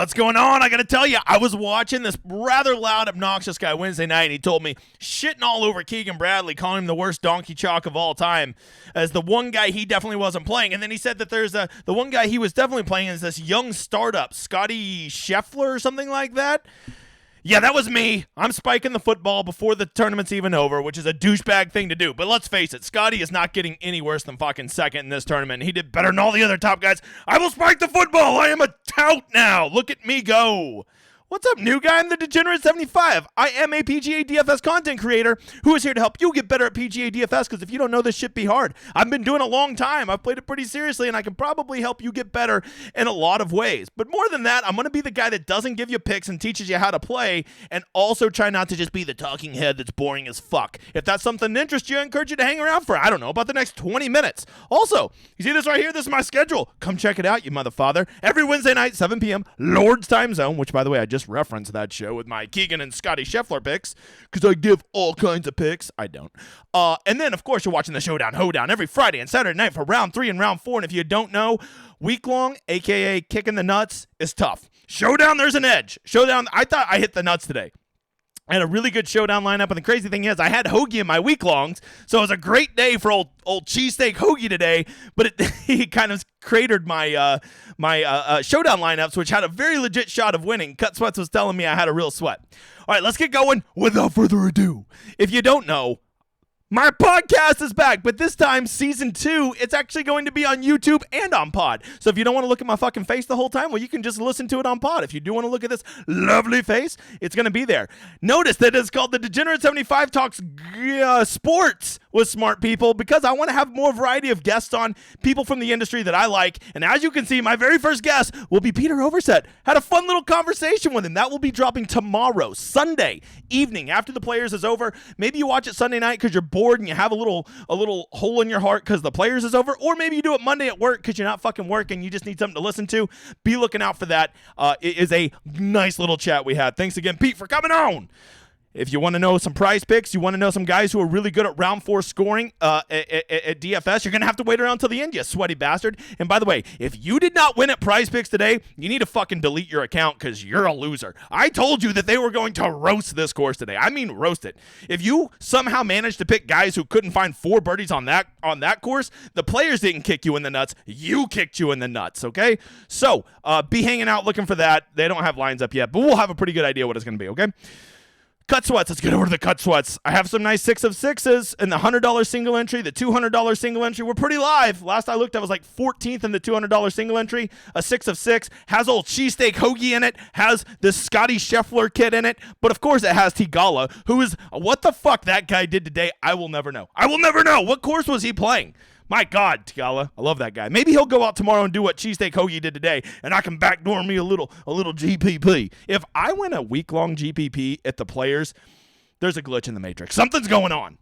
What's going on? I got to tell you, I was watching this rather loud, obnoxious guy Wednesday night, and he told me shitting all over Keegan Bradley, calling him the worst donkey chalk of all time, as the one guy he definitely wasn't playing. And then he said that there's the one guy he was definitely playing is this young startup, Scotty Scheffler or something like that. Yeah, that was me. I'm spiking the football before the tournament's even over, which is a douchebag thing to do. But let's face it, Scotty is not getting any worse than fucking second in this tournament. He did better than all the other top guys. I will spike the football. I am a tout now. Look at me go. What's up, new guy? I'm the Degenerate 75. I am a PGA DFS content creator who is here to help you get better at PGA DFS, because if you don't know, this shit be hard. I've been doing it a long time. I've played it pretty seriously, and I can probably help you get better in a lot of ways. But more than that, I'm going to be the guy that doesn't give you picks and teaches you how to play, and also try not to just be the talking head that's boring as fuck. If that's something that interests you, I encourage you to hang around for, I don't know, about the next 20 minutes. Also, you see this right here? This is my schedule. Come check it out, you motherfather. Every Wednesday night, 7 p.m., Lord's Time Zone, which, by the way, I just referenced that show with my Keegan and Scotty Scheffler picks, because I give all kinds of picks. I don't. And then, of course, you're watching the Showdown Hoedown every Friday and Saturday night for round 3 and round 4. And if you don't know, week long, a.k.a. kicking the nuts, is tough. Showdown, there's an edge. Showdown, I thought I hit the nuts today. I had a really good showdown lineup, and the crazy thing is I had Hoagie in my week-longs, so it was a great day for old cheesesteak Hoagie today, but he kind of cratered my showdown lineups, which had a very legit shot of winning. Cut Sweats was telling me I had a real sweat. All right, let's get going without further ado. If you don't know, my podcast is back, but this time, season 2, it's actually going to be on YouTube and on pod. So if you don't want to look at my fucking face the whole time, well, you can just listen to it on pod. If you do want to look at this lovely face, it's going to be there. Notice that it's called the Degenerate 75 Talks Sports with Smart People, because I want to have more variety of guests on, people from the industry that I like. And as you can see, my very first guest will be Peter Overset. Had a fun little conversation with him. That will be dropping tomorrow, Sunday evening, after the Players is over. Maybe you watch it Sunday night because you're bored and you have a little hole in your heart because the Players is over, or maybe you do it Monday at work because you're not fucking working, you just need something to listen to. Be looking out for that. It is a nice little chat we had. Thanks again, Pete, for coming on. If you want to know some PrizePicks, you want to know some guys who are really good at round 4 scoring at DFS, you're going to have to wait around till the end, you sweaty bastard. And by the way, if you did not win at PrizePicks today, you need to fucking delete your account because you're a loser. I told you that they were going to roast this course today. I mean roast it. If you somehow managed to pick guys who couldn't find 4 birdies on that course, the Players didn't kick you in the nuts. You kicked you in the nuts, okay? So be hanging out looking for that. They don't have lines up yet, but we'll have a pretty good idea what it's going to be, okay? Cut Sweats, let's get over to the Cut Sweats. I have some nice 6 of 6s in the $100 single entry, the $200 single entry. We're pretty live. Last I looked, I was like 14th in the $200 single entry. A 6 of 6 has old cheesesteak Hoagie in it, has this Scotty Scheffler kid in it, but of course it has Tigala, who is, what the fuck that guy did today, I will never know. I will never know. What course was he playing? My God, Tigala, I love that guy. Maybe he'll go out tomorrow and do what Cheesesteak Hoagie did today, and I can backdoor me a little GPP. If I win a week-long GPP at the Players, there's a glitch in the Matrix. Something's going on.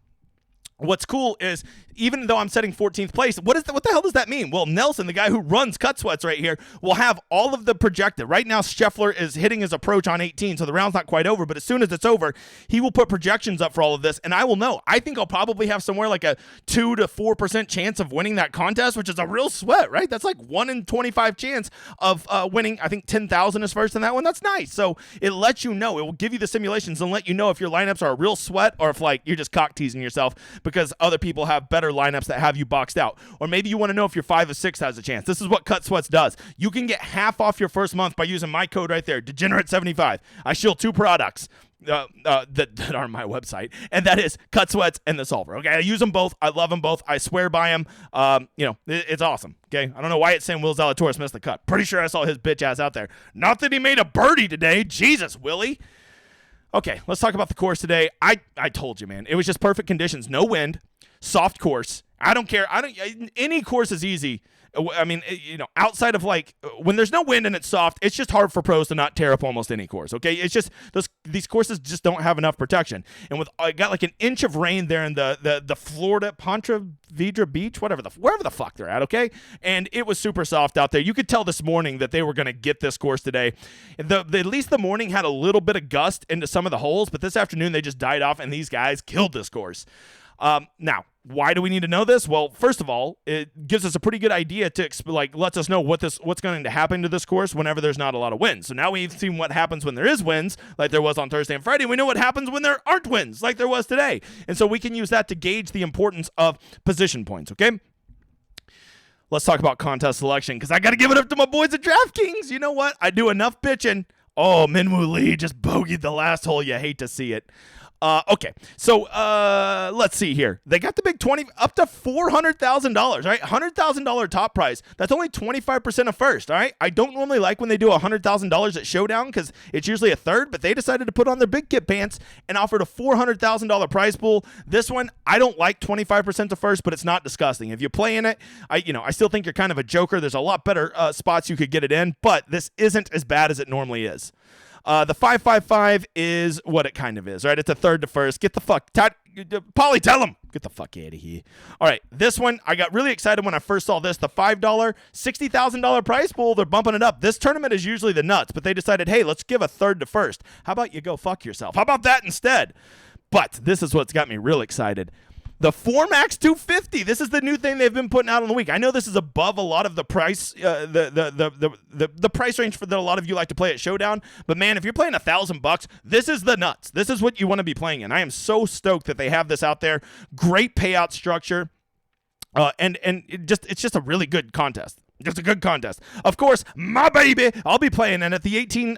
What's cool is, even though I'm setting 14th place, what the hell does that mean? Well, Nelson, the guy who runs Cut Sweats right here, will have all of the projected. Right now, Scheffler is hitting his approach on 18, so the round's not quite over, but as soon as it's over, he will put projections up for all of this, and I will know. I think I'll probably have somewhere like a 2 to 4% chance of winning that contest, which is a real sweat, right? That's like 1 in 25 chance of winning. I think 10,000 is first in that one. That's nice. So it lets you know. It will give you the simulations and let you know if your lineups are a real sweat or if, like, you're just cock teasing yourself because other people have better lineups that have you boxed out. Or maybe you want to know if your 5 of 6 has a chance. This is what Cut Sweats does. You can get half off your first month by using my code right there, Degenerate75. I shield 2 products that are on my website, and that is Cut Sweats and the Solver. Okay, I use them both. I love them both. I swear by them. It's awesome. Okay, I don't know why it's saying Will Zalatoris missed the cut. Pretty sure I saw his bitch ass out there. Not that he made a birdie today. Jesus, Willie. Okay, let's talk about the course today. I told you, man. It was just perfect conditions. No wind, soft course. I don't care. Any course is easy. I mean, outside of like when there's no wind and it's soft, it's just hard for pros to not tear up almost any course. Okay, it's just these courses just don't have enough protection. And I got like an inch of rain there in the Florida Ponte Vedra Beach, wherever the fuck they're at. Okay, and it was super soft out there. You could tell this morning that they were going to get this course today. At least the morning had a little bit of gust into some of the holes, but this afternoon they just died off, and these guys killed this course. Now, Why do we need to know this? Well, first of all, it gives us a pretty good idea to lets us know what's going to happen to this course whenever there's not a lot of wins. So now we've seen what happens when there is wins, like there was on Thursday and Friday. We know what happens when there aren't wins, like there was today. And so we can use that to gauge the importance of position points, okay? Let's talk about contest selection, because I got to give it up to my boys at DraftKings. You know what? I do enough bitching. Oh, Minwoo Lee just bogeyed the last hole. You hate to see it. Okay, so let's see here. They got the big 20 up to $400,000, right? $100,000 top prize. That's only 25% of first, all right? I don't normally like when they do $100,000 at Showdown because it's usually a third, but they decided to put on their big kid pants and offered a $400,000 prize pool. This one, I don't like 25% of first, but it's not disgusting. If you play in it, I still think you're kind of a joker. There's a lot better spots you could get it in, but this isn't as bad as it normally is. The 555 is what it kind of is, right? It's a third to first. Get the fuck, Polly, tell him. Get the fuck out of here. All right, this one, I got really excited when I first saw this. The $5, $60,000 prize pool, they're bumping it up. This tournament is usually the nuts, but they decided, hey, let's give a third to first. How about you go fuck yourself? How about that instead? But this is what's got me real excited. The 4max 250. This is the new thing they've been putting out on the week. I know this is above a lot of the price, the price range for that a lot of you like to play at Showdown. But man, if you're playing $1,000, this is the nuts. This is what you want to be playing in. I am so stoked that they have this out there. Great payout structure, and it's just a really good contest. Just a good contest. Of course, my baby, I'll be playing in it. The 18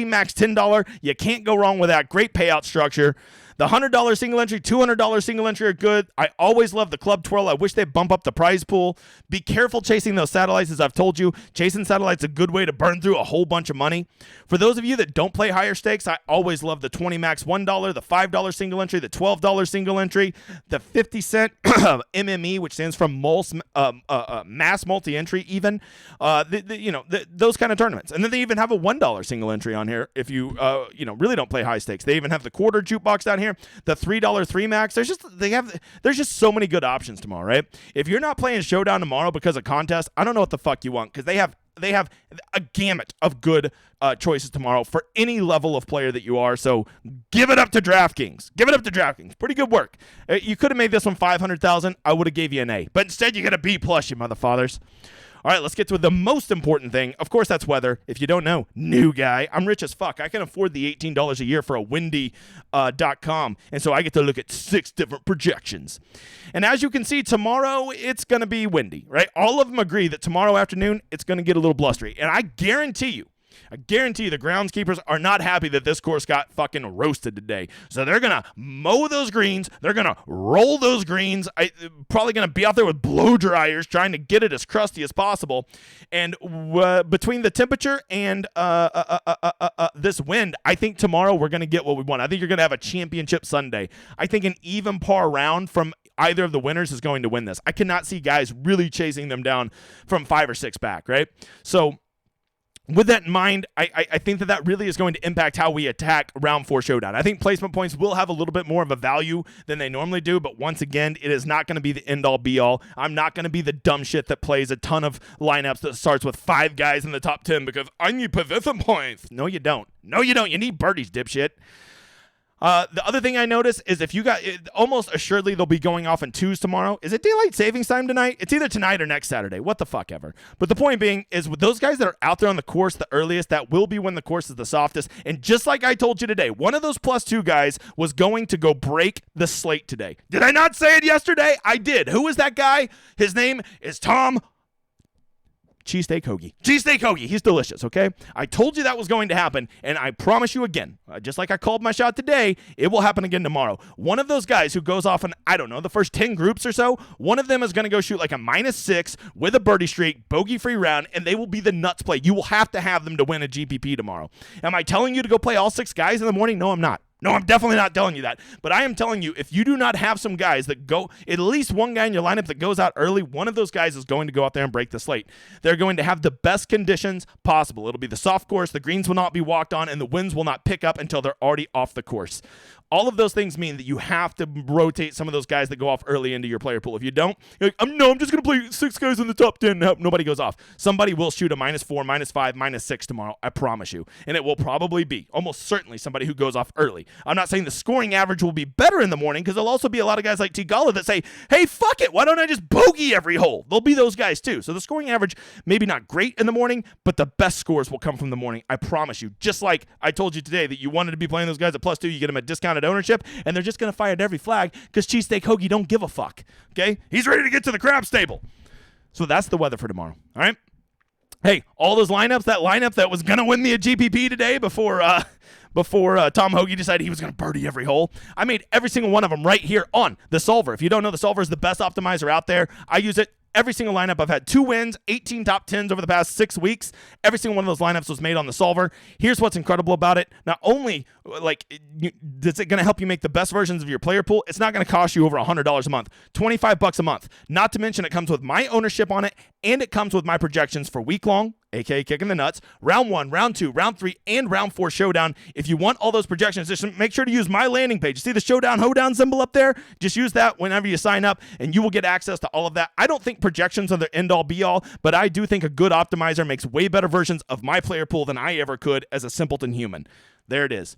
max $10. You can't go wrong with that. Great payout structure. The $100 single entry, $200 single entry are good. I always love the club twirl. I wish they'd bump up the prize pool. Be careful chasing those satellites, as I've told you. Chasing satellites is a good way to burn through a whole bunch of money. For those of you that don't play higher stakes, I always love the 20 max $1, the $5 single entry, the $12 single entry, the 50 cent MME, which stands for mass multi-entry even. Those kind of tournaments. And then they even have a $1 single entry on here if you really don't play high stakes. They even have the quarter jukebox down here. The $3 3 max. There's just so many good options tomorrow, right? If you're not playing Showdown tomorrow because of contest, I don't know what the fuck you want, because they have a gamut of good choices tomorrow for any level of player that you are. So give it up to DraftKings. Give it up to DraftKings. Pretty good work. You could have made this one $500,000. I would have gave you an A, but instead you get a B plus, you motherfathers. All right, let's get to the most important thing. Of course, that's weather. If you don't know, new guy, I'm rich as fuck. I can afford the $18 a year for a windy.com, and so I get to look at 6 different projections. And as you can see, tomorrow it's going to be windy, right? All of them agree that tomorrow afternoon it's going to get a little blustery, and I guarantee you the groundskeepers are not happy that this course got fucking roasted today. So they're going to mow those greens. They're going to roll those greens. Probably going to be out there with blow dryers trying to get it as crusty as possible. And between the temperature and this wind, I think tomorrow we're going to get what we want. I think you're going to have a championship Sunday. I think an even par round from either of the winners is going to win this. I cannot see guys really chasing them down from 5 or 6 back, right? So with that in mind, I think that really is going to impact how we attack round 4 Showdown. I think placement points will have a little bit more of a value than they normally do, but once again, it is not going to be the end-all be-all. I'm not going to be the dumb shit that plays a ton of lineups that starts with 5 guys in the top 10 because I need position points. No, you don't. No, you don't. You need birdies, dipshit. The other thing I noticed is if you got almost assuredly they'll be going off in 2s tomorrow. Is it daylight savings time tonight? It's either tonight or next Saturday. What the fuck ever. But the point being is with those guys that are out there on the course the earliest, that will be when the course is the softest. And just like I told you today, one of those +2 guys was going to go break the slate today. Did I not say it yesterday? I did. Who is that guy? His name is Tom Cheesesteak Hoagie. Cheesesteak Hoagie. He's delicious, okay? I told you that was going to happen, and I promise you again, just like I called my shot today, it will happen again tomorrow. One of those guys who goes off in, I don't know, the first 10 groups or so, one of them is going to go shoot like a -6 with a birdie streak, bogey-free round, and they will be the nuts play. You will have to have them to win a GPP tomorrow. Am I telling you to go play all 6 guys in the morning? No, I'm not. No, I'm definitely not telling you that. But I am telling you, if you do not have some guys that go, at least one guy in your lineup that goes out early, one of those guys is going to go out there and break the slate. They're going to have the best conditions possible. It'll be the soft course, the greens will not be walked on, and the winds will not pick up until they're already off the course. All of those things mean that you have to rotate some of those guys that go off early into your player pool. If you don't, you're like, I'm just going to play 6 guys in the top 10 and hope nobody goes off. Somebody will shoot a -4, -5, -6 tomorrow, I promise you. And it will probably be, almost certainly, somebody who goes off early. I'm not saying the scoring average will be better in the morning, because there'll also be a lot of guys like Tigala that say, hey, fuck it, why don't I just bogey every hole? There'll be those guys too. So the scoring average, maybe not great in the morning, but the best scores will come from the morning. I promise you. Just like I told you today that you wanted to be playing those guys at +2, you get them at discounted ownership, and they're just going to fire at every flag because Cheesesteak Hoagie don't give a fuck. Okay? He's ready to get to the crab stable. So that's the weather for tomorrow. All right? Hey, all those lineups, that lineup that was going to win me a GPP today before Tom Hoagie decided he was going to birdie every hole, I made every single one of them right here on the solver. If you don't know, the solver is the best optimizer out there. I use it. Every single lineup, I've had 2 wins, 18 top 10s over the past 6 weeks. Every single one of those lineups was made on the solver. Here's what's incredible about it. Not only is it going to help you make the best versions of your player pool, it's not going to cost you over $100 a month, $25 a month. Not to mention it comes with my ownership on it, and it comes with my projections for week long, aka kicking the nuts, round 1, round 2, round 3, and round 4 showdown. If you want all those projections, just make sure to use my landing page. You see the Showdown Hoedown symbol up there? Just use that whenever you sign up, and you will get access to all of that. I don't think projections are the end-all be-all, but I do think a good optimizer makes way better versions of my player pool than I ever could as a simpleton human. There it is.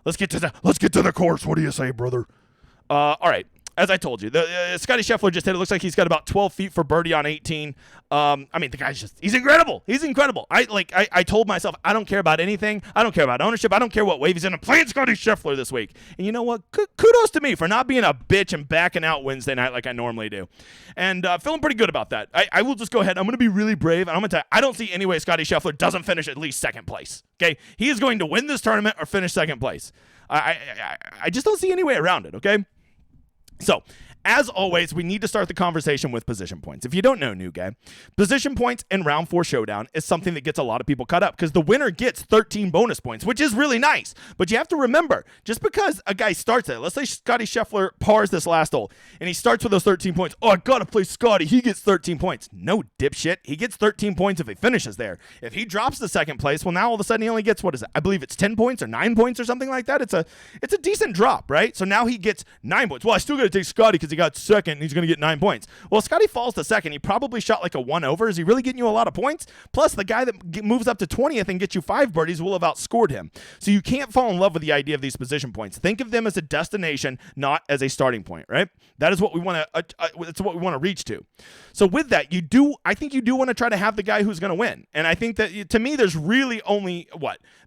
Let's get to the course. What do you say, brother? All right. As I told you, Scotty Scheffler just hit. It looks like he's got about 12 feet for birdie on 18. I mean, the guy's he's incredible. He's incredible. I told myself, I don't care about anything. I don't care about ownership. I don't care what wave he's in. I'm playing Scotty Scheffler this week. And you know what? Kudos to me for not being a bitch and backing out Wednesday night like I normally do. And feeling pretty good about that. I will just go ahead. I'm going to be really brave. And I'm going to tell you, I don't see any way Scotty Scheffler doesn't finish at least second place. Okay? He is going to win this tournament or finish second place. I just don't see any way around it, okay? So, as always, we need to start the conversation with position points. If you don't know, new guy, position points in round 4 showdown is something that gets a lot of people cut up because the winner gets 13 bonus points, which is really nice. But you have to remember, just because a guy starts it, let's say Scotty Scheffler pars this last hole, and he starts with those 13 points. Oh, I got to play Scotty. He gets 13 points. No, dipshit. He gets 13 points if he finishes there. If he drops to second place, well, now all of a sudden he only gets, what is it? I believe it's 10 points or 9 points or something like that. It's a decent drop, right? So now he gets 9 points. Well, I still got to take Scotty because he got second and he's going to get 9 points. Well, Scotty falls to second. He probably shot like a 1 over. Is he really getting you a lot of points? Plus, the guy that moves up to 20th and gets you 5 birdies will have outscored him. So you can't fall in love with the idea of these position points. Think of them as a destination, not as a starting point, right? That is what we want to. It's what we want to reach to. So with that, I think you do want to try to have the guy who's going to win. And I think that to me, there's really only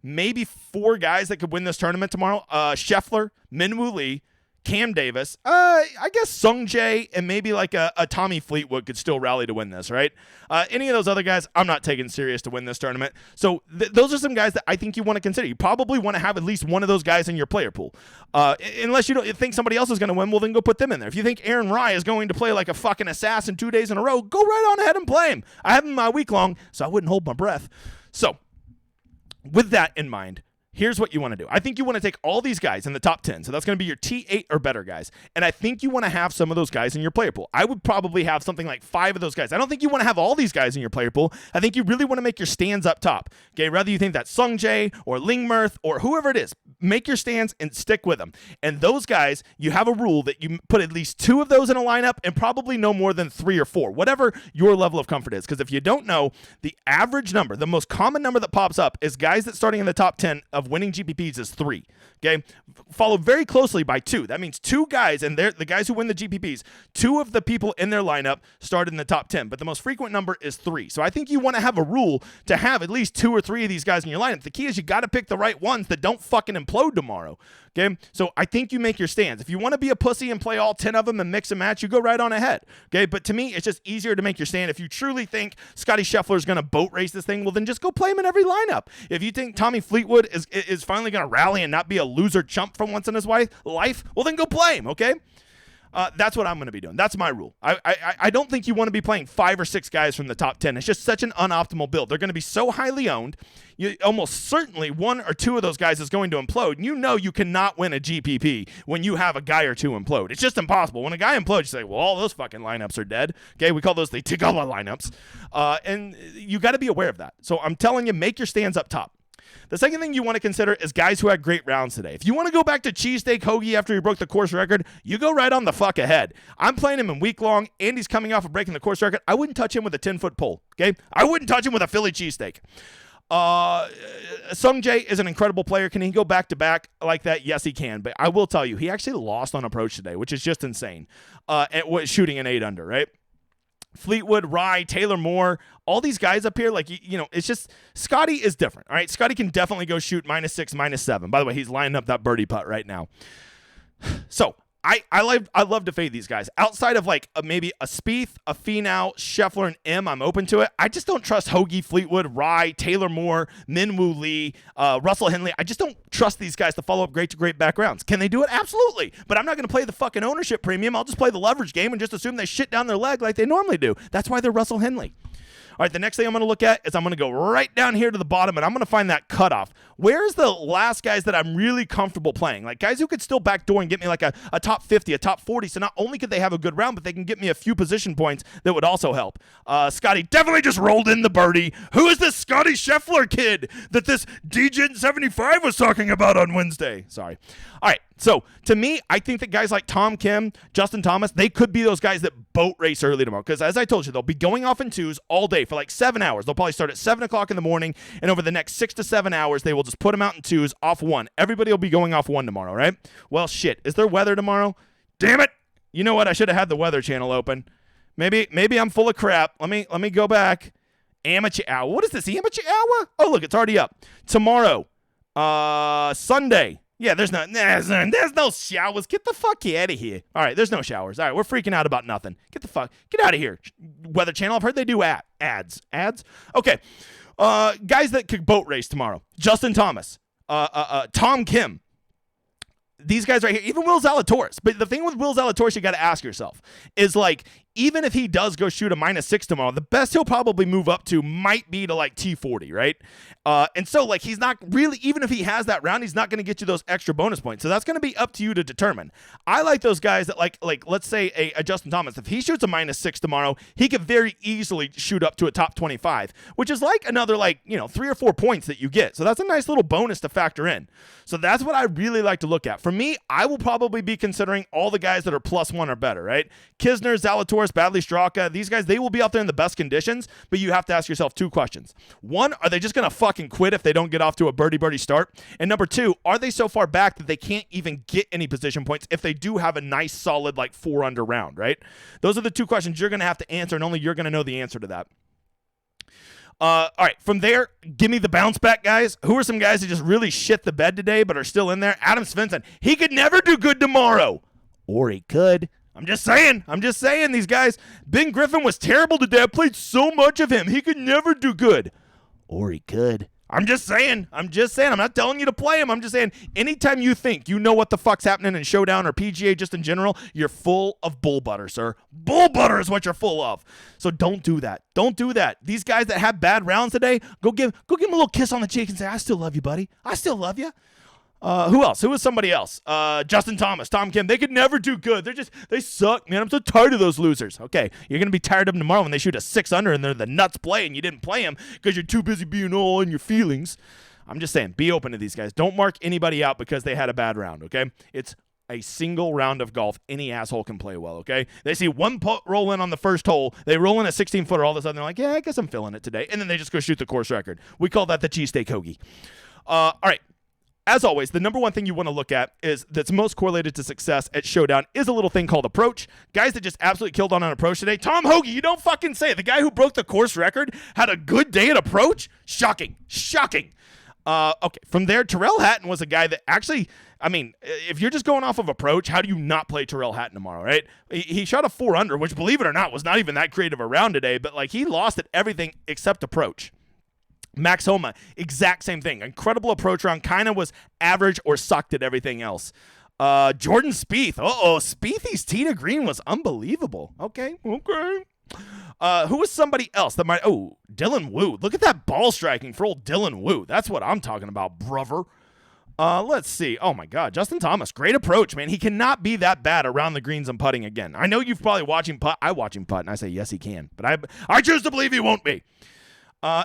maybe 4 guys that could win this tournament tomorrow. Scheffler, Minwoo Lee, Cam Davis, I guess Sung Jae, and maybe like a Tommy Fleetwood could still rally to win this, right? Any of those other guys, I'm not taking serious to win this tournament. So those are some guys that I think you want to consider. You probably want to have at least one of those guys in your player pool. Unless you don't think somebody else is going to win, well, then go put them in there. If you think Aaron Rye is going to play like a fucking assassin 2 days in a row, go right on ahead and play him. I have him my week long, so I wouldn't hold my breath. So with that in mind, here's what you want to do. I think you want to take all these guys in the top 10. So that's going to be your T8 or better guys. And I think you want to have some of those guys in your player pool. I would probably have something like 5 of those guys. I don't think you want to have all these guys in your player pool. I think you really want to make your stands up top. Okay, whether you think that's Sung Jae or Lingmirth or whoever it is, make your stands and stick with them. And those guys, you have a rule that you put at least 2 of those in a lineup and probably no more than 3 or 4, whatever your level of comfort is. Because if you don't know, the average number, the most common number that pops up is guys that starting in the top 10 of winning GPPs is 3. Okay, followed very closely by 2. That means 2 guys, and they're the guys who win the GPPs. 2 of the people in their lineup started in the top 10, but the most frequent number is 3. So I think you want to have a rule to have at least 2 or 3 of these guys in your lineup. The key is you got to pick the right ones that don't fucking implode tomorrow. Okay, so I think you make your stands. If you want to be a pussy and play all 10 of them and mix and match, you go right on ahead. Okay, but to me, it's just easier to make your stand. If you truly think Scotty Scheffler is going to boat race this thing, well, then just go play him in every lineup. If you think Tommy Fleetwood is finally going to rally and not be a loser chump for once in his life, well, then go play him, okay? That's what I'm going to be doing. That's my rule. I don't think you want to be playing 5 or 6 guys from the top 10. It's just such an unoptimal build. They're going to be so highly owned. You almost certainly 1 or 2 of those guys is going to implode. And you know you cannot win a GPP when you have a guy or 2 implode. It's just impossible. When a guy implodes, you say, well, all those fucking lineups are dead. Okay, we call those the Tigala lineups. And you got to be aware of that. So I'm telling you, make your stands up top. The second thing you want to consider is guys who had great rounds today. If you want to go back to Cheesesteak Hoagie after he broke the course record, you go right on the fuck ahead. I'm playing him in week long, and he's coming off of breaking the course record. I wouldn't touch him with a 10-foot pole, okay? I wouldn't touch him with a Philly cheesesteak. Sung Jae is an incredible player. Can he go back-to-back like that? Yes, he can. But I will tell you, he actually lost on approach today, which is just insane. Shooting an 8 under, right? Fleetwood, Rye, Taylor Moore, all these guys up here, like, it's just, Scotty is different, all right? Scotty can definitely go shoot -6, -7. By the way, he's lining up that birdie putt right now. So, I love to fade these guys. Outside of like maybe a Spieth, a Finau, Scheffler, and M, I'm open to it. I just don't trust Hoagie, Fleetwood, Rye, Taylor Moore, Minwoo Lee, Russell Henley. I just don't trust these guys to follow up great to great backgrounds. Can they do it? Absolutely. But I'm not going to play the fucking ownership premium. I'll just play the leverage game and just assume they shit down their leg like they normally do. That's why they're Russell Henley. All right, the next thing I'm going to look at is I'm going to go right down here to the bottom, and I'm going to find that cutoff. Where's the last guys that I'm really comfortable playing? Like guys who could still backdoor and get me like a top 50, a top 40. So not only could they have a good round, but they can get me a few position points that would also help. Scotty definitely just rolled in the birdie. Who is this Scotty Scheffler kid that this DGen75 was talking about on Wednesday? Sorry. All right. So, to me, I think that guys like Tom Kim, Justin Thomas, they could be those guys that boat race early tomorrow. Because, as I told you, they'll be going off in twos all day for like 7 hours. They'll probably start at 7 o'clock in the morning, and over the next 6 to 7 hours, they will just put them out in twos off one. Everybody will be going off one tomorrow, right? Well, shit. Is there weather tomorrow? Damn it. You know what? I should have had the Weather Channel open. Maybe I'm full of crap. Let me go back. Amateur hour. What is this? Amateur hour? Oh, look, it's already up. Tomorrow, Sunday. Yeah, there's no showers. Get the fuck out of here. All right, there's no showers. All right, we're freaking out about nothing. Get out of here. Weather Channel, I've heard they do ads. Ads? Okay. Guys that could boat race tomorrow. Justin Thomas. Tom Kim. These guys right here. Even Will Zalatoris. But the thing with Will Zalatoris you got to ask yourself is like, even if he does go shoot a -6 tomorrow, the best he'll probably move up to might be to like T40, right? And so like he's not really, even if he has that round, he's not going to get you those extra bonus points. So that's going to be up to you to determine. I like those guys that like let's say a Justin Thomas. If he shoots a -6 tomorrow, he could very easily shoot up to a top 25, which is like another 3 or 4 points that you get. So that's a nice little bonus to factor in. So that's what I really like to look at. For me, I will probably be considering all the guys that are +1 or better, right? Kisner, Zalatoris, Badley, Straka, these guys, they will be out there in the best conditions, but you have to ask yourself 2 questions. 1, are they just going to fucking quit if they don't get off to a birdie start? And number 2, are they so far back that they can't even get any position points if they do have a nice solid 4 under round, right? Those are the 2 questions you're going to have to answer, and only you're going to know the answer to that. All right, from there, give me the bounce back guys. Who are some guys that just really shit the bed today but are still in there? Adam Svensson, he could never do good tomorrow. Or he could. I'm just saying these guys. Ben Griffin was terrible today. I played so much of him. He could never do good. Or he could. I'm just saying. I'm not telling you to play him. I'm just saying anytime you think you know what the fuck's happening in Showdown or PGA just in general, you're full of bull butter, sir. Bull butter is what you're full of. So don't do that. Don't do that. These guys that have bad rounds today, go give him a little kiss on the cheek and say, I still love you, buddy. I still love you. Who else? Who was somebody else? Justin Thomas, Tom Kim. They could never do good. They suck, man. I'm so tired of those losers. Okay, you're going to be tired of them tomorrow when they shoot a 6 under and they're the nuts play and you didn't play them because you're too busy being all in your feelings. I'm just saying, be open to these guys. Don't mark anybody out because they had a bad round, okay? It's a single round of golf. Any asshole can play well, okay? They see one putt roll in on the first hole. They roll in a 16-footer. All of a sudden, they're like, yeah, I guess I'm feeling it today. And then they just go shoot the course record. We call that the cheesesteak hoagie. All right. As always, the number one thing you want to look at is that's most correlated to success at Showdown is a little thing called approach. Guys that just absolutely killed on an approach today. Tom Hoagie, you don't fucking say it. The guy who broke the course record had a good day at approach? Shocking. Okay, from there, Tyrrell Hatton was a guy that actually, I mean, if you're just going off of approach, how do you not play Tyrrell Hatton tomorrow, right? He shot a 4 under, which, believe it or not, was not even that creative a round today, but he lost at everything except approach. Max Homa, exact same thing. Incredible approach round. Kind of was average or sucked at everything else. Jordan Spieth. Spiethy's tee to green was unbelievable. Okay. Who was somebody else that might... Oh, Dylan Wu. Look at that ball striking for old Dylan Wu. That's what I'm talking about, brother. Let's see. Oh, my God. Justin Thomas. Great approach, man. He cannot be that bad around the greens and putting again. I know you've probably watched him putt. I watch him putt, and I say, yes, he can. But I choose to believe he won't be.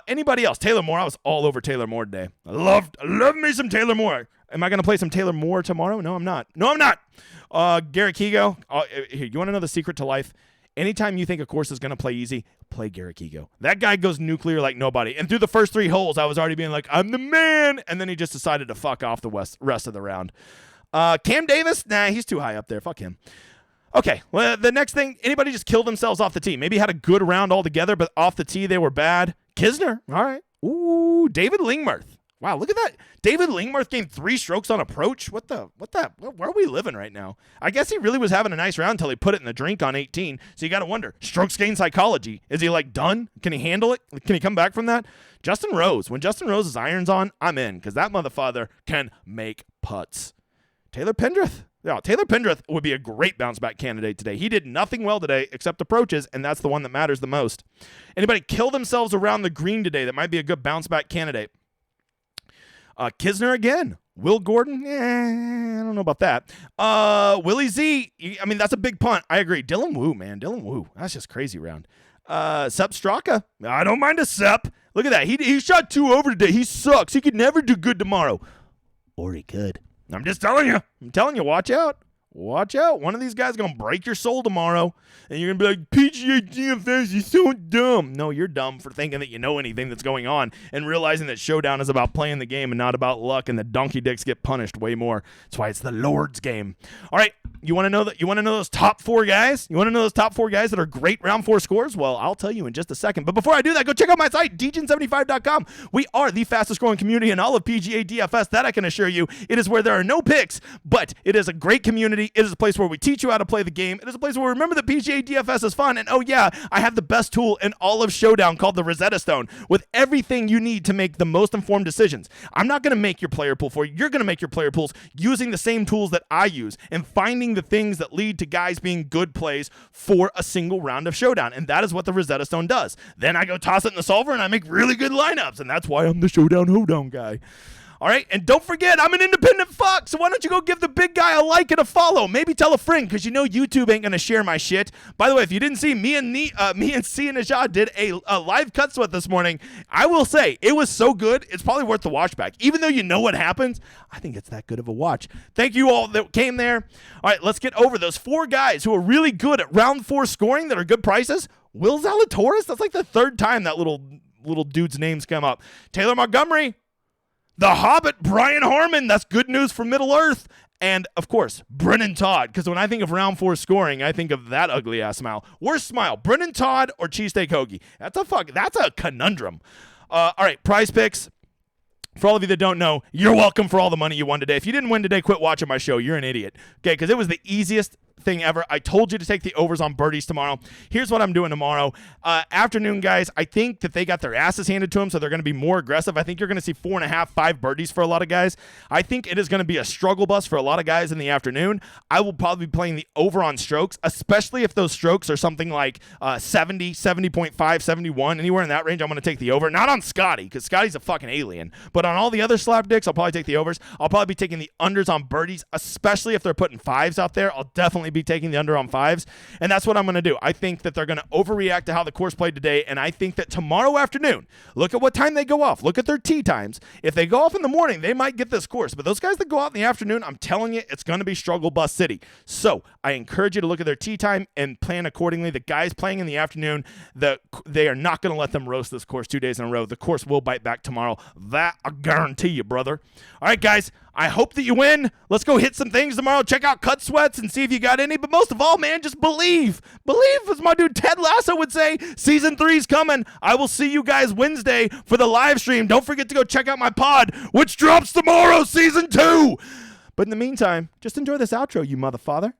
Anybody else? Taylor Moore. I was all over Taylor Moore today. I love me some Taylor Moore. Am I going to play some Taylor Moore tomorrow? No, I'm not. Gary Kigo. Here, you want to know the secret to life? Anytime you think a course is going to play easy, play Garrett Kigo. That guy goes nuclear like nobody. And through the first 3 holes, I was already being like, I'm the man. And then he just decided to fuck off the rest of the round. Cam Davis? Nah, he's too high up there. Fuck him. Okay, well, the next thing, anybody just killed themselves off the tee. Maybe had a good round altogether, but off the tee they were bad. Kisner, all right. Ooh, David Lingmerth. Wow, look at that. David Lingmerth gained 3 strokes on approach. Where are we living right now? I guess he really was having a nice round until he put it in the drink on 18. So you got to wonder, strokes gain psychology. Is he like done? Can he handle it? Can he come back from that? Justin Rose. When Justin Rose's iron's on, I'm in because that motherfucker can make putts. Taylor Pendrith. Yeah, Taylor Pendrith would be a great bounce back candidate today. He did nothing well today except approaches, and that's the one that matters the most. Anybody kill themselves around the green today that might be a good bounce back candidate? Kisner again. Will Gordon? I don't know about that. Willie Z. I mean, that's a big punt. I agree. Dylan Wu, man. Dylan Wu. That's just crazy round. Sepp Straka. I don't mind a Sepp. Look at that. He shot 2 over today. He sucks. He could never do good tomorrow. Or he could. I'm just telling you. Watch out. Watch out. One of these guys is going to break your soul tomorrow, and you're going to be like, PGA DFS is so dumb. No, you're dumb for thinking that you know anything that's going on and realizing that Showdown is about playing the game and not about luck, and the donkey dicks get punished way more. That's why it's the Lord's game. All right, you want to know those top 4 guys? You want to know those top 4 guys that are great round 4 scores? Well, I'll tell you in just a second. But before I do that, go check out my site, dgen75.com. We are the fastest growing community in all of PGA DFS. That I can assure you. It is where there are no picks, but it is a great community. It is a place where we teach you how to play the game. It is a place where we remember that PGA DFS is fun. And oh yeah, I have the best tool in all of Showdown called the Rosetta Stone with everything you need to make the most informed decisions. I'm not going to make your player pool for you. You're going to make your player pools using the same tools that I use and finding the things that lead to guys being good plays for a single round of Showdown. And that is what the Rosetta Stone does. Then I go toss it in the solver and I make really good lineups. And that's why I'm the Showdown Hoedown guy. All right, and don't forget, I'm an independent fuck, so why don't you go give the big guy a like and a follow? Maybe tell a friend, because you know YouTube ain't going to share my shit. By the way, if you didn't see, me and C and Najah did a live cut sweat this morning. I will say, it was so good, it's probably worth the watch back. Even though you know what happens, I think it's that good of a watch. Thank you all that came there. All right, let's get over those 4 guys who are really good at round 4 scoring that are good prices. Will Zalatoris, that's like the 3rd time that little dude's name's come up. Taylor Montgomery. The Hobbit, Brian Harmon. That's good news for Middle-earth. And, of course, Brennan Todd. Because when I think of round 4 scoring, I think of that ugly-ass smile. Worst smile, Brennan Todd or Cheesesteak Hoagie? That's a conundrum. All right, PrizePicks. For all of you that don't know, you're welcome for all the money you won today. If you didn't win today, quit watching my show. You're an idiot. Okay, because it was the easiest thing ever. I told you to take the overs on birdies tomorrow. Here's what I'm doing tomorrow. Afternoon, guys, I think that they got their asses handed to them, so they're going to be more aggressive. I think you're going to see 4.5, 5 birdies for a lot of guys. I think it is going to be a struggle bus for a lot of guys in the afternoon. I will probably be playing the over on strokes, especially if those strokes are something like 70, 70.5, 71, anywhere in that range. I'm going to take the over. Not on Scotty, because Scotty's a fucking alien. But on all the other slap dicks, I'll probably take the overs. I'll probably be taking the unders on birdies, especially if they're putting 5s out there. I'll definitely be taking the under on 5s, and that's what I'm going to do. I think that they're going to overreact to how the course played today, and I think that tomorrow afternoon, look at what time they go off. Look at their tee times. If they go off in the morning, they might get this course, but those guys that go out in the afternoon, I'm telling you, it's going to be struggle bus city. So I encourage you to look at their tee time and plan accordingly. The guys playing in the afternoon, they are not going to let them roast this course 2 days in a row. The course will bite back tomorrow. That I guarantee you, brother. All right, guys, I hope that you win. Let's go hit some things tomorrow. Check out cut sweats and see if you got any. But most of all, man, just believe. Believe, as my dude Ted Lasso would say. Season 3's coming. I will see you guys Wednesday for the live stream. Don't forget to go check out my pod, which drops tomorrow, Season 2. But in the meantime, just enjoy this outro, you motherfather.